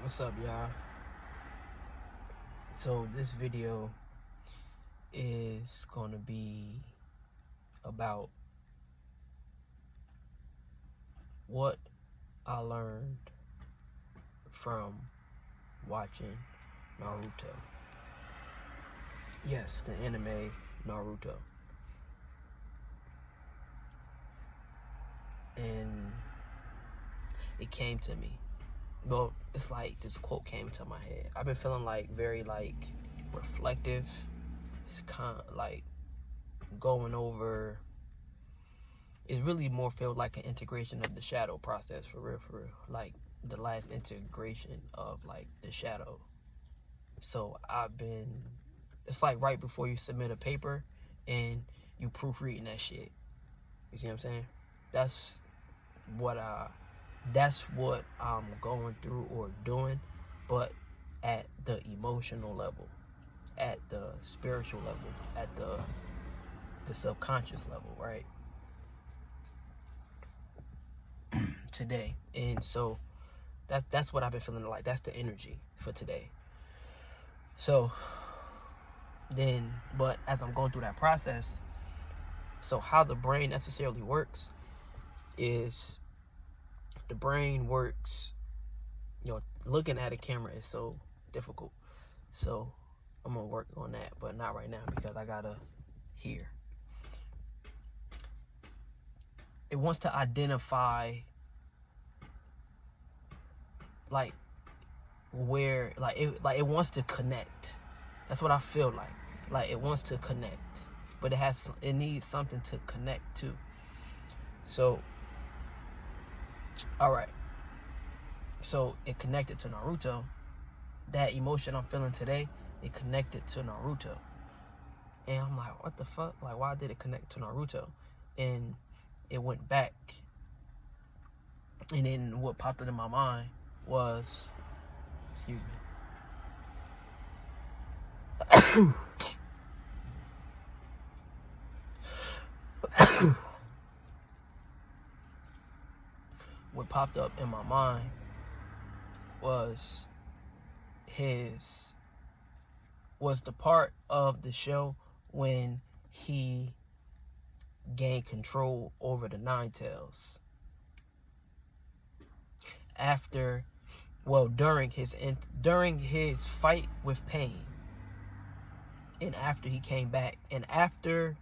What's up, y'all? So this video is going to be about what I learned from watching Naruto. Yes, the anime Naruto. And it came to me. Well, it's like this quote came to my head. I've been feeling very reflective. It's kind of like going over. It really more felt like an integration of the shadow process, for real. Like the last integration of like the shadow. So it's like right before you submit a paper and you proofreading that shit. You see what I'm saying? That's what I'm going through or doing, but at the emotional level, at the spiritual level, at the subconscious level, right? Today. And so that's what I've been feeling like. That's the energy for today. So then, but as I'm going through that process, so how the brain necessarily works is the brain works, looking at a camera is so difficult. So I'm gonna work on that, but not right now because I gotta hear. It wants to identify like where it wants to connect. That's what I feel like. Like it wants to connect, but it needs something to connect to. So all right. So it connected to Naruto. That emotion I'm feeling today, it connected to Naruto. And I'm like, what the fuck? Like, why did it connect to Naruto? And it went back. And then what popped into my mind was, excuse me. What popped up in my mind was the part of the show when he gained control over the Nine Tails. During his fight with Pain, and after he came back, and after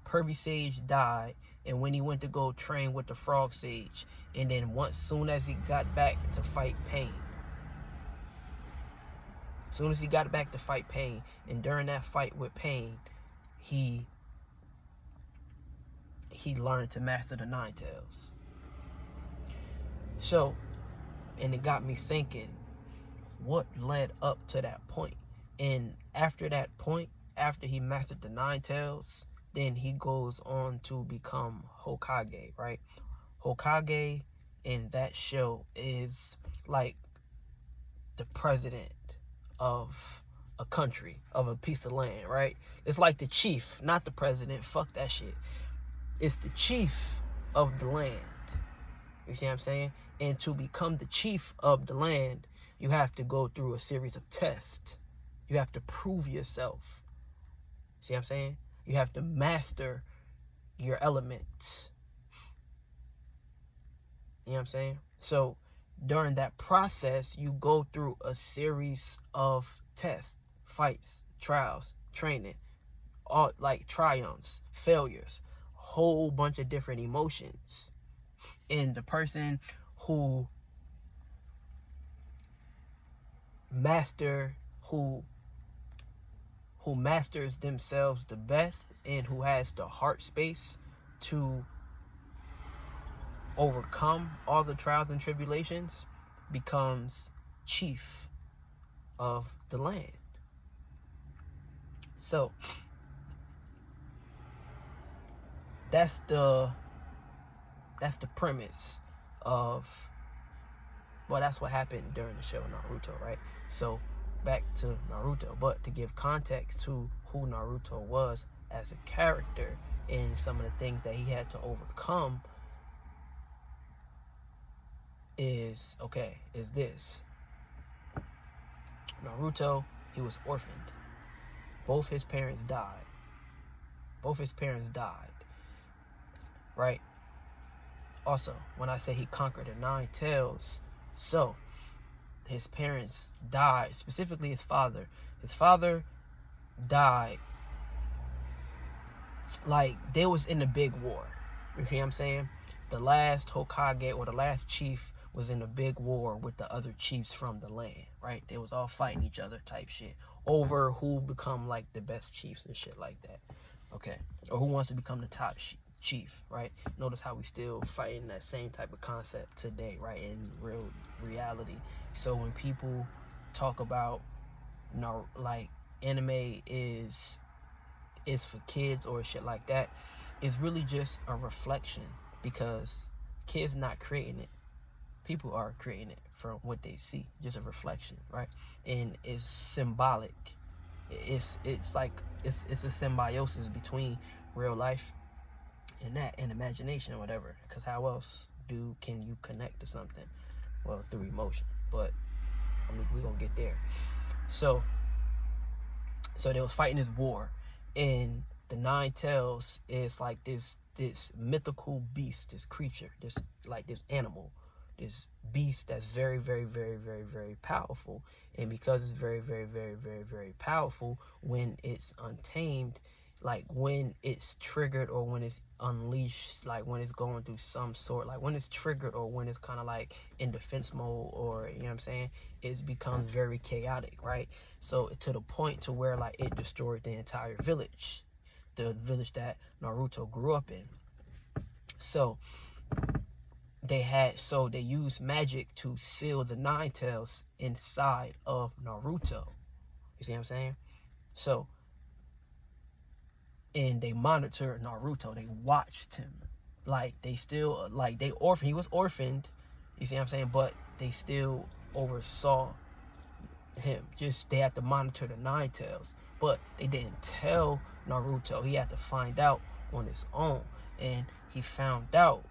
Pervy Sage died, and when he went to go train with the Frog Sage, and then soon as he got back to fight Pain, and during that fight with Pain, he learned to master the Nine Tails. So, and it got me thinking, what led up to that point? And after that point, after he mastered the Nine Tails, then he goes on to become Hokage, right? Hokage in that show is like the president of a country, of a piece of land, right? It's like the chief, not the president. Fuck that shit. It's the chief of the land. You see what I'm saying? And to become the chief of the land, you have to go through a series of tests. You have to prove yourself. See what I'm saying? You have to master your elements. You know what I'm saying? So during that process, you go through a series of tests, fights, trials, training, all like triumphs, failures, whole bunch of different emotions. And the person who masters themselves the best and who has the heart space to overcome all the trials and tribulations becomes chief of the land. So that's the premise of, well, that's what happened during the show Naruto, right? So back to Naruto, but to give context to who Naruto was as a character and some of the things that he had to overcome is this. Naruto, he was orphaned. Both his parents died. Right? Also, when I say he conquered the 9 tails, so his parents died, specifically his father. His father died like they was in the big war. You see what I'm saying? The last Hokage or the last chief was in a big war with the other chiefs from the land, right? They was all fighting each other type shit over who become like the best chiefs and shit like that. Okay. Or who wants to become the top chief, right? Notice how we still fighting that same type of concept today, right? In real reality. So when people talk about, you know, like anime is for kids or shit like that, it's really just a reflection, because kids not creating it, people are creating it from what they see, just a reflection, right? And it's symbolic. It's like it's a symbiosis between real life and that, and imagination or whatever, because how else can you connect to something? Well, through emotion. But we're gonna get there. So they was fighting this war, and the 9 tails is like this mythical beast, this creature, this animal, this beast that's very, very, very, very, very powerful. And because it's very, very, very, very, very powerful, when it's untamed, like when it's triggered or when it's unleashed, like when it's going through some sort, like when it's triggered or when it's kind of like in defense mode, or you know what I'm saying, it becomes very chaotic, right? So to the point to where like it destroyed the entire village, the village that Naruto grew up in. So they used magic to seal the 9 tails inside of Naruto. You see what I'm saying? So, and they monitored Naruto. They watched him. Like they still, like he was orphaned. You see what I'm saying? But they still oversaw him. Just they had to monitor the 9 tails. But they didn't tell Naruto. He had to find out on his own. And he found out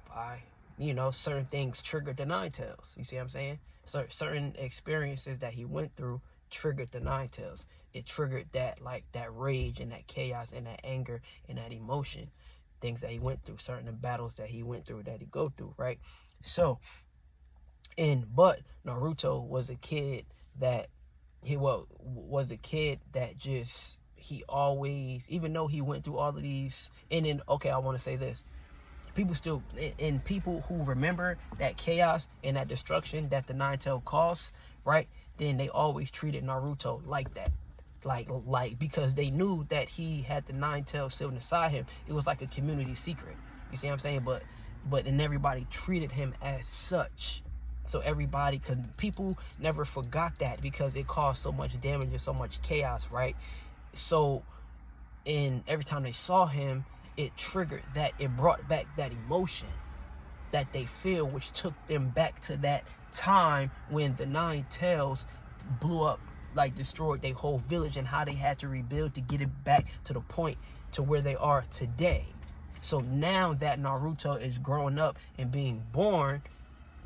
by, you know, certain things triggered the 9 tails. You see what I'm saying? So certain experiences that he went through triggered the 9 tails. It triggered that, like that rage and that chaos and that anger and that emotion, things that he went through, certain battles that he went through, that he go through, right? So, but Naruto was a kid that just, he always, even though he went through all of these, and then, okay, I want to say this. People who remember that chaos and that destruction that the 9 tail caused, right? Then they always treated Naruto like that. Like because they knew that he had the 9 tails sealed inside him. It was like a community secret. You see what I'm saying? But and everybody treated him as such. So everybody, because people never forgot that, because it caused so much damage and so much chaos, right? So, and every time they saw him, it triggered that, it brought back that emotion that they feel, which took them back to that time when the 9 tails blew up, like destroyed their whole village, and how they had to rebuild to get it back to the point to where they are today. So now that Naruto is growing up and being born,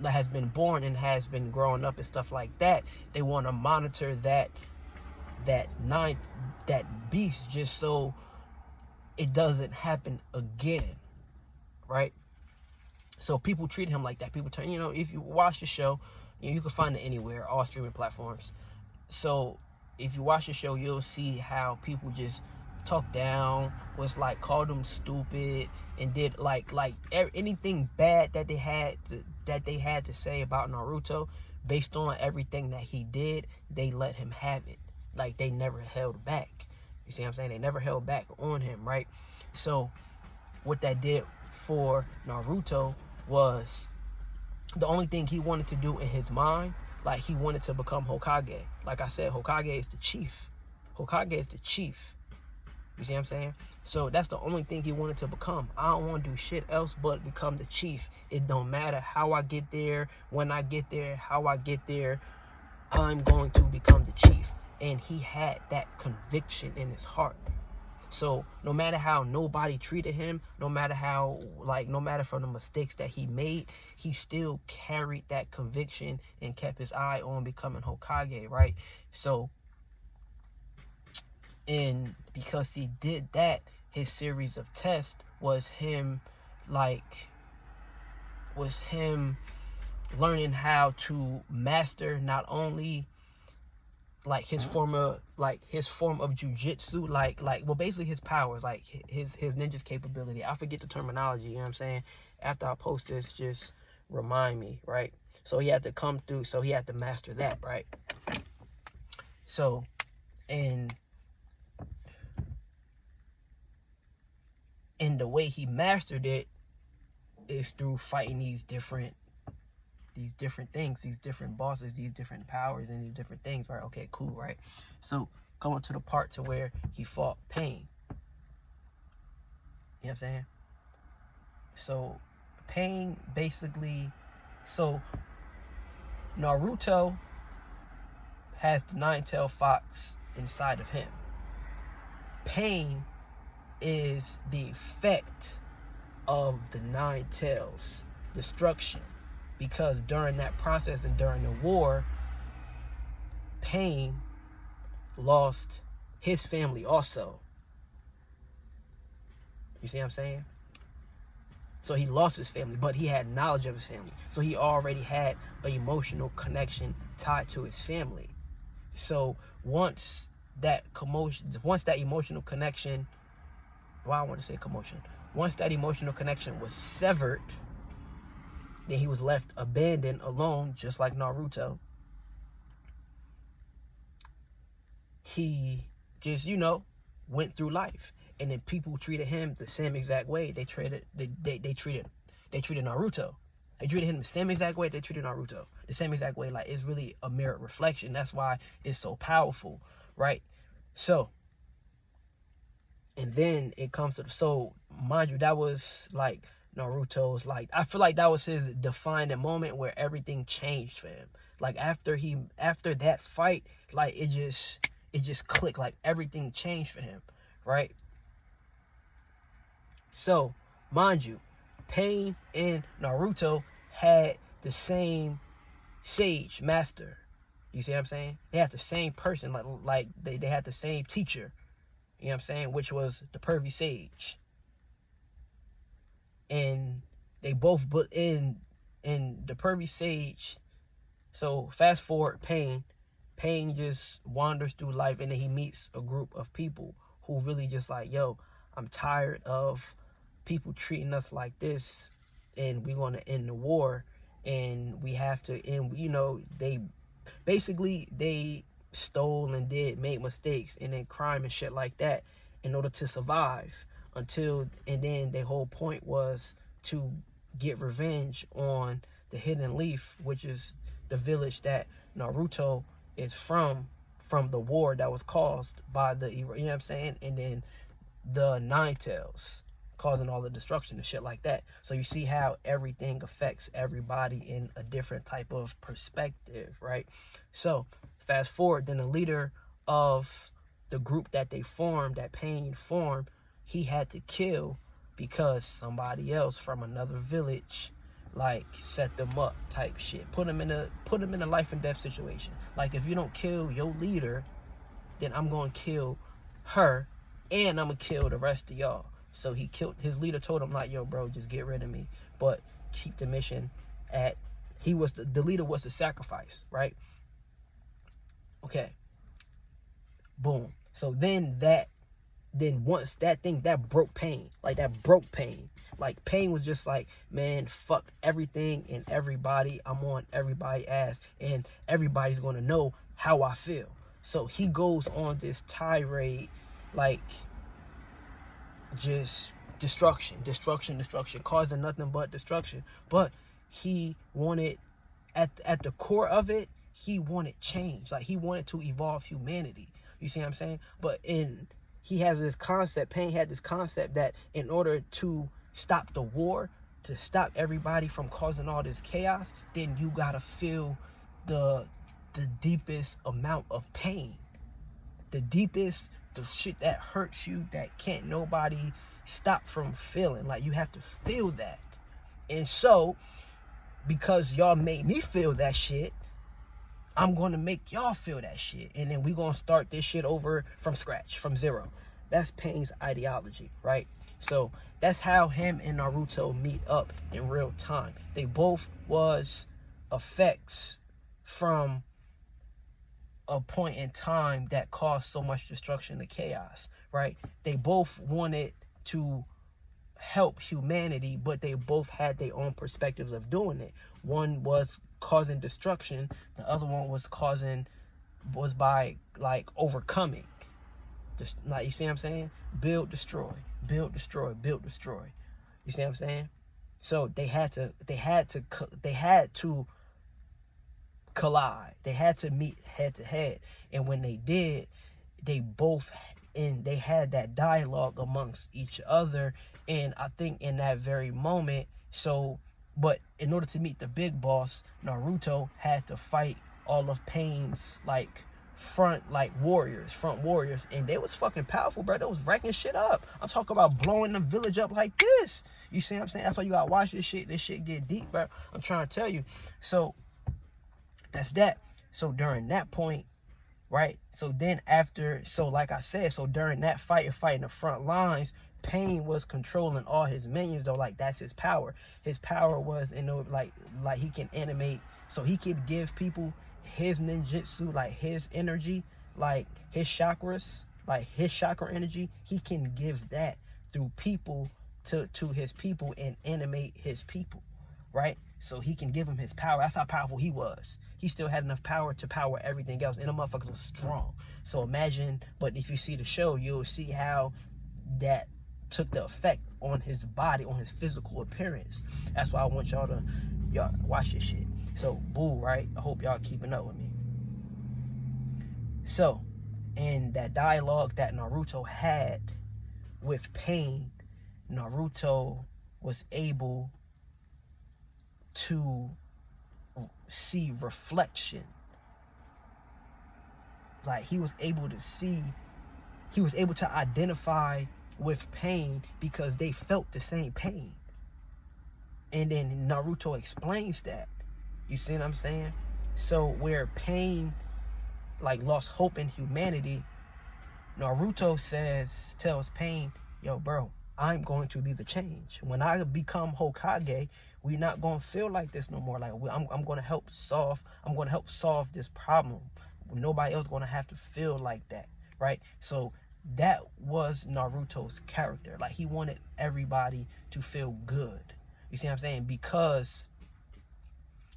has been born and has been growing up and stuff like that, they want to monitor that beast, just so it doesn't happen again, right? So people treat him like that. People turn, you know, if you watch the show, you can find it anywhere, all streaming platforms. So if you watch the show, you'll see how people just talk down, was like, called him stupid, and did like anything bad that they had to say about Naruto, based on everything that he did. They let him have it. Like they never held back. You see what I'm saying? They never held back on him, right? So what that did for Naruto was, the only thing he wanted to do in his mind, like he wanted to become Hokage. Like I said, Hokage is the chief. Hokage is the chief. You see what I'm saying? So that's the only thing he wanted to become. I don't want to do shit else but become the chief. It don't matter how I get there, when I get there, how I get there, I'm going to become the chief. And he had that conviction in his heart. So no matter how nobody treated him, no matter from the mistakes that he made, he still carried that conviction and kept his eye on becoming Hokage, right? So, and because he did that, his series of tests was him learning how to master not only his form of jujitsu, well, basically his powers, like his ninja's capability. I forget the terminology, you know what I'm saying? After I post this, just remind me, right? So he had to master that, right? So, and the way he mastered it is through fighting these different things, these different bosses, these different powers, and these different things, right? Okay, cool, right? So coming to the part to where he fought Pain. You know what I'm saying? So Pain basically, so Naruto has the nine-tailed fox inside of him. Pain is the effect of the nine tails destruction, because during that process and during the war, Pain lost his family also. You see what I'm saying? So he lost his family, but he had knowledge of his family. So he already had an emotional connection tied to his family. So once that emotional connection, once that emotional connection was severed, then he was left abandoned, alone, just like Naruto. He just, went through life, and then people treated him the same exact way they treated Naruto. They treated him the same exact way they treated Naruto. The same exact way. Like, it's really a mirror reflection. That's why it's so powerful, right? So, and then it comes to so mind you, that was like Naruto's, I feel like that was his defining moment where everything changed for him. Like after that fight, like it just clicked, like everything changed for him, right? So, mind you, Pain and Naruto had the same sage master. You see what I'm saying? They had the same person, like they had the same teacher. You know what I'm saying? Which was the pervy sage. And they both in the pervy sage. So fast forward, Pain just wanders through life, and then he meets a group of people who really just like, yo, I'm tired of people treating us like this, and we want to end the war, and we have to end, they stole and made mistakes, and then crime and shit like that in order to survive, and then their whole point was to get revenge on the Hidden Leaf, which is the village that Naruto is from the war that was caused by the, you know what I'm saying, and then the Nine Tails causing all the destruction and shit like that. So you see how everything affects everybody in a different type of perspective, right? So fast forward, then the leader of the group that Pain formed, he had to kill because somebody else from another village set them up type shit. Put them in a life and death situation. Like, if you don't kill your leader, then I'm going to kill her, and I'm going to kill the rest of y'all. So his leader told him, like, yo, bro, just get rid of me, but keep the mission at, the leader was the sacrifice, right? Okay. Boom. So then once that broke Pain. Like, Pain was just like, man, fuck everything and everybody. I'm on everybody's ass, and everybody's going to know how I feel. So he goes on this tirade, like, just destruction, causing nothing but destruction. But he wanted, at the core of it, he wanted change. Like, he wanted to evolve humanity. You see what I'm saying? But he has this concept, Pain had this concept that in order to stop the war, to stop everybody from causing all this chaos, then you gotta feel the deepest amount of pain, the the shit that hurts you, that can't nobody stop from feeling. Like, you have to feel that. And so, because y'all made me feel that shit, I'm going to make y'all feel that shit. And then we going to start this shit over from scratch, from zero. That's Pain's ideology, right? So that's how him and Naruto meet up in real time. They both was effects from a point in time that caused so much destruction and chaos, right? They both wanted to help humanity, but they both had their own perspectives of doing it. One was causing destruction, the other one was by like overcoming. Just like, you see what I'm saying? Build, destroy, build, destroy, build, destroy. You see what I'm saying? So they had to collide. They had to meet head to head. And when they did, they had that dialogue amongst each other. And I think in that very moment, but in order to meet the big boss, Naruto had to fight all of Pain's front warriors, and they was fucking powerful, bro. They was wrecking shit up. I'm talking about blowing the village up like this. You see what I'm saying? That's why you gotta watch this shit. This shit get deep, bro. I'm trying to tell you. So that's that. So during that point, right? So then like I said, so during that fighting the front lines, Pain was controlling all his minions, though. Like, that's his power. His power was like he can animate, so he could give people his ninjutsu, like his energy, like his chakras, like his chakra energy. He can give that through people to his people and animate his people, right? So he can give him his power. That's how powerful he was. He still had enough power to power everything else, and the motherfuckers was strong. So imagine, but if you see the show, you'll see how that took the effect on his body, on his physical appearance. That's why I want y'all watch this shit. So, boo, right? I hope y'all keeping up with me. So, in that dialogue that Naruto had with Pain, Naruto was able to see reflection. Like, he was able to identify with Pain because they felt the same pain. And then Naruto explains that. You see what I'm saying? So where Pain lost hope in humanity, Naruto tells Pain, yo, bro, I'm going to be the change. When I become Hokage, we're not going to feel like this no more. Like, I'm going to help solve this problem. Nobody else going to have to feel like that, right? So that was Naruto's character. Like, he wanted everybody to feel good. You see what I'm saying? Because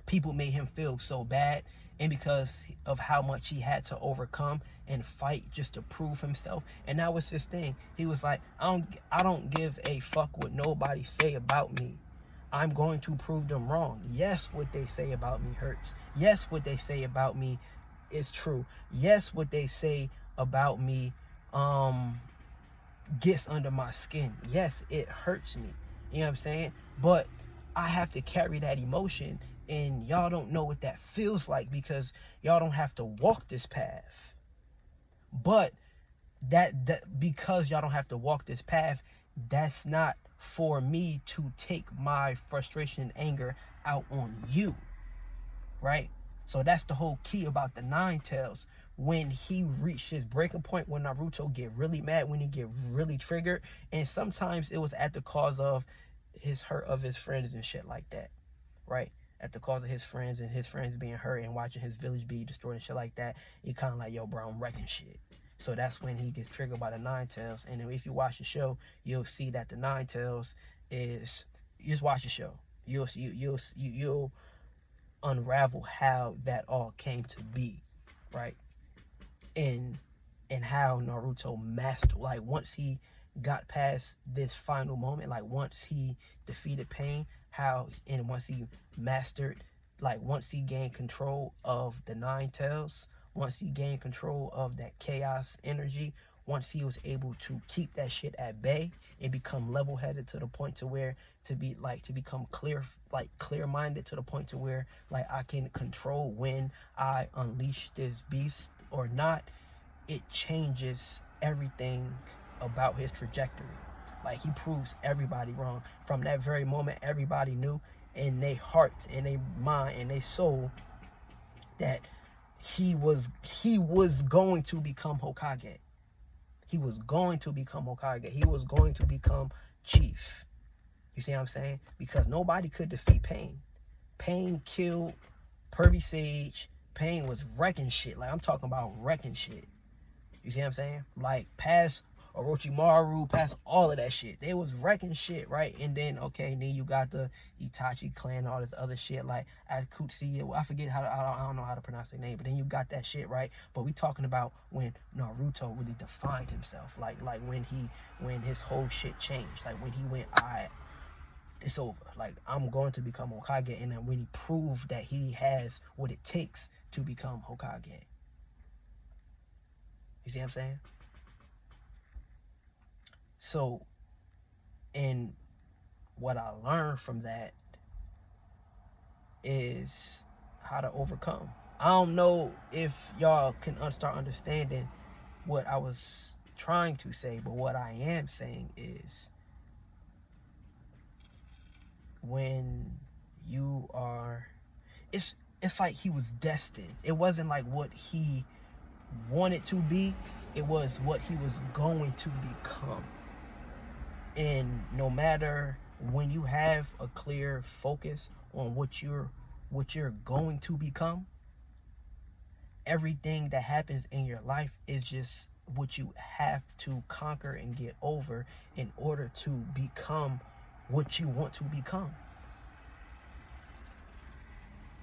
people made him feel so bad, and because of how much he had to overcome and fight just to prove himself. And that was his thing. He was like, I don't give a fuck what nobody say about me. I'm going to prove them wrong. Yes, what they say about me hurts. Yes, what they say about me is true. Yes, what they say about me gets under my skin. Yes, it hurts me. You know what I'm saying? But I have to carry that emotion, and y'all don't know what that feels like because y'all don't have to walk this path. But that because y'all don't have to walk this path, that's not for me to take my frustration and anger out on you, right? So that's the whole key about the Nine Tails. When he reached his breaking point, when Naruto get really mad, when he get really triggered, and sometimes it was at the cause of his hurt of his friends and shit like that, right? At the cause of his friends and his friends being hurt and watching his village be destroyed and shit like that, he kind of like, yo, bro, I'm wrecking shit. So that's when he gets triggered by the Nine Tails. And if you watch the show, you'll see that the Nine Tails is, you just watch the show, you'll unravel how that all came to be, right? And how Naruto mastered, like, once he got past this final moment, like once he defeated Pain, once he mastered, like once he gained control of the Nine Tails, once he gained control of that chaos energy, once he was able to keep that shit at bay and become level-headed to the point to where to become clear-minded to the point to where like I can control when I unleash this beast or not, it changes everything about his trajectory. Like, he proves everybody wrong. From that very moment, everybody knew in their hearts, in their mind, in their soul that he was going to become Hokage. He was going to become Hokage. He was going to become chief. You see what I'm saying? Because nobody could defeat Pain. Pain killed Pervy Sage. Pain was wrecking shit. Like, I'm talking about wrecking shit. You see what I'm saying? Like, past Orochimaru, past all of that shit. They was wrecking shit, right? And then, okay, then you got the Itachi clan and all this other shit. Like, Akutsuki, I forget how, I don't know how to pronounce their name. But then you got that shit, right? But we talking about when Naruto really defined himself. Like when his whole shit changed. Like, when he went, it's over. Like, I'm going to become Hokage. And then when he proved that he has what it takes to become Hokage. You see what I'm saying? So, and what I learned from that is how to overcome. I don't know if y'all can start understanding what I was trying to say, but what I am saying is, when you are, it's like he was destined. It wasn't like what he wanted to be. It was what he was going to become. And no matter, when you have a clear focus on what you're going to become, everything that happens in your life is just what you have to conquer and get over in order to become what you want to become.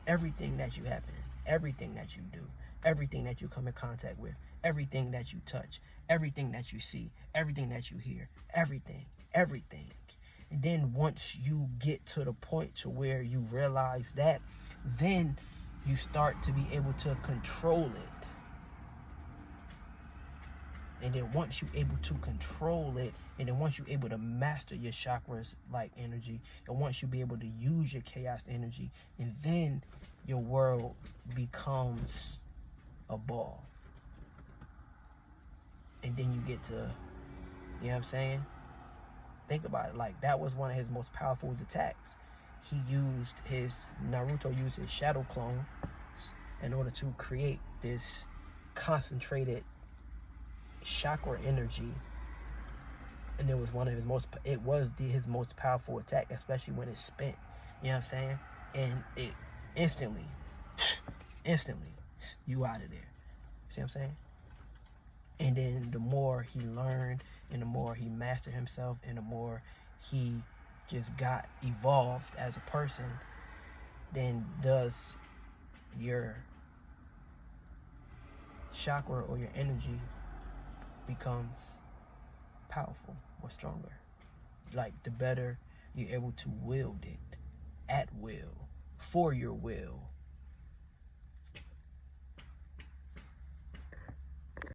Everything that you happen, everything that you do, everything that you come in contact with, everything that you touch, everything that you see, everything that you hear, everything. And then once you get to the point to where you realize that, then you start to be able to control it. And then once you're able to control it, and then once you're able to master your chakras like energy, and once you be able to use your chaos energy, and then your world becomes a ball. And then you get to, you know what I'm saying? Think about it. Like, that was one of his most powerful attacks. Naruto used his shadow clone in order to create this concentrated chakra energy. And it was his most powerful attack, especially when it's spent. You know what I'm saying? And it instantly, you out of there. See what I'm saying? And then the more he learned, and the more he mastered himself, and the more he just got evolved as a person, then does your chakra or your energy becomes powerful or stronger. Like, the better you're able to wield it at will, for your will,